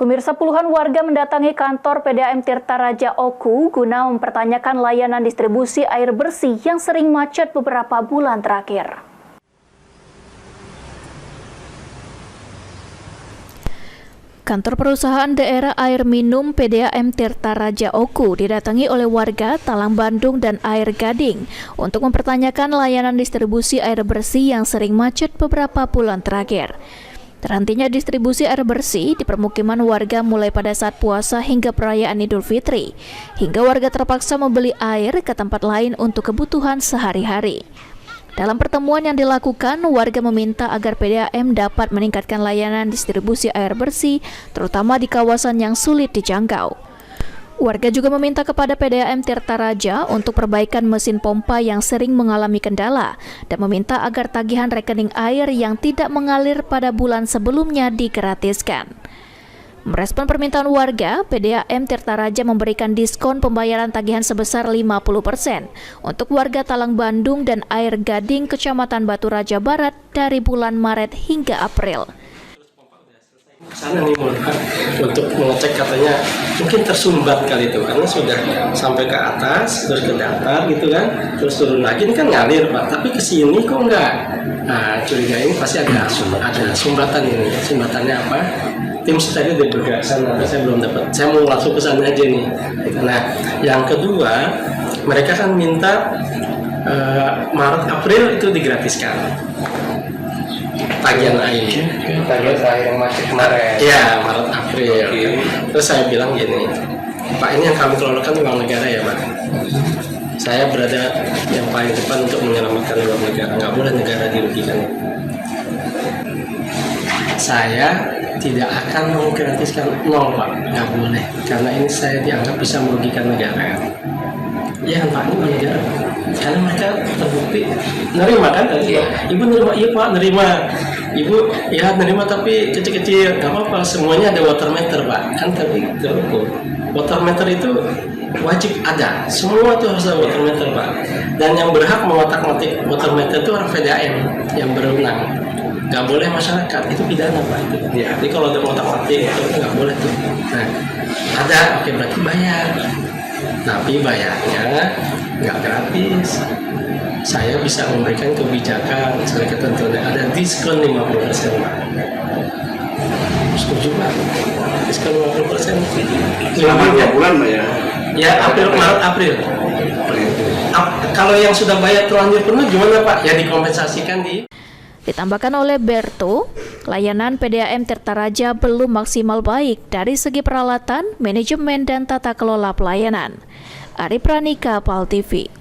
Pemirsa, puluhan warga mendatangi kantor PDAM Tirtaraja Oku guna mempertanyakan layanan distribusi air bersih yang sering macet beberapa bulan terakhir. Kantor perusahaan daerah air minum PDAM Tirtaraja Oku didatangi oleh warga Talang Bandung dan Air Gading untuk mempertanyakan layanan distribusi air bersih yang sering macet beberapa bulan terakhir. Terhentinya distribusi air bersih di permukiman warga mulai pada saat puasa hingga perayaan Idul Fitri, hingga warga terpaksa membeli air ke tempat lain untuk kebutuhan sehari-hari. Dalam pertemuan yang dilakukan, warga meminta agar PDAM dapat meningkatkan layanan distribusi air bersih, terutama di kawasan yang sulit dijangkau. Warga juga meminta kepada PDAM Tirtaraja untuk perbaikan mesin pompa yang sering mengalami kendala dan meminta agar tagihan rekening air yang tidak mengalir pada bulan sebelumnya digratiskan. Merespon permintaan warga, PDAM Tirtaraja memberikan diskon pembayaran tagihan sebesar 50% untuk warga Talang Bandung dan Air Gading, Kecamatan Batu Raja Barat dari bulan Maret hingga April. Sana nih untuk mengecek, katanya mungkin tersumbat kali itu karena sudah sampai ke atas terus ke datar gitu kan, terus turun lagi, ini kan ngalir Pak, tapi ke sini kok enggak. Nah, curiga ini pasti ada sumbatan ini. Sumbatannya apa? Tim tadi udah bergerak sana, saya belum dapat. Saya mau langsung ke sana aja nih. Nah, yang kedua, mereka kan minta Maret April itu digratiskan tagihan air. Tagihan air yang macet kemarin. Ya, Maret April. Terus saya bilang gini, Pak, ini yang kami kelolakan uang negara ya Pak. Saya berada yang paling depan untuk menyelamatkan uang negara. Nggak boleh negara dirugikan. Saya tidak akan menggratiskan nol Pak, nggak boleh. Karena ini saya dianggap bisa merugikan negara. Ya Pak, ini negara. Karena mereka terbukti nerima kan tadi, Ibu nerima, iya Pak nerima, Ibu ya nerima tapi kecil-kecil, nggak apa-apa, semuanya ada water meter Pak, kan tapi terukur. Water meter itu wajib ada, semua itu harus ada water meter Pak. Dan yang berhak mengotak-ngatik water meter itu orang PDAM yang berwenang, nggak boleh masyarakat, itu pidana Pak itu. Ya, jadi kalau ada mengotak-ngatik itu nggak boleh tuh. Nah, ada, oke berarti bayar, tapi bayarnya nggak gratis. Saya bisa memberikan kebijakan, misalnya ketentuannya ada diskon 50% Pak. Setuju Pak? Diskon 50%. Selama 2 bulan Pak ya? Ya, Maret April. Kalau yang sudah bayar terlanjur penuh gimana Pak? Ya dikompensasikan di. Ditambahkan oleh Berto, layanan PDAM Tirtaraja belum maksimal baik dari segi peralatan, manajemen, dan tata kelola pelayanan. Ari Pranika, PAL TV.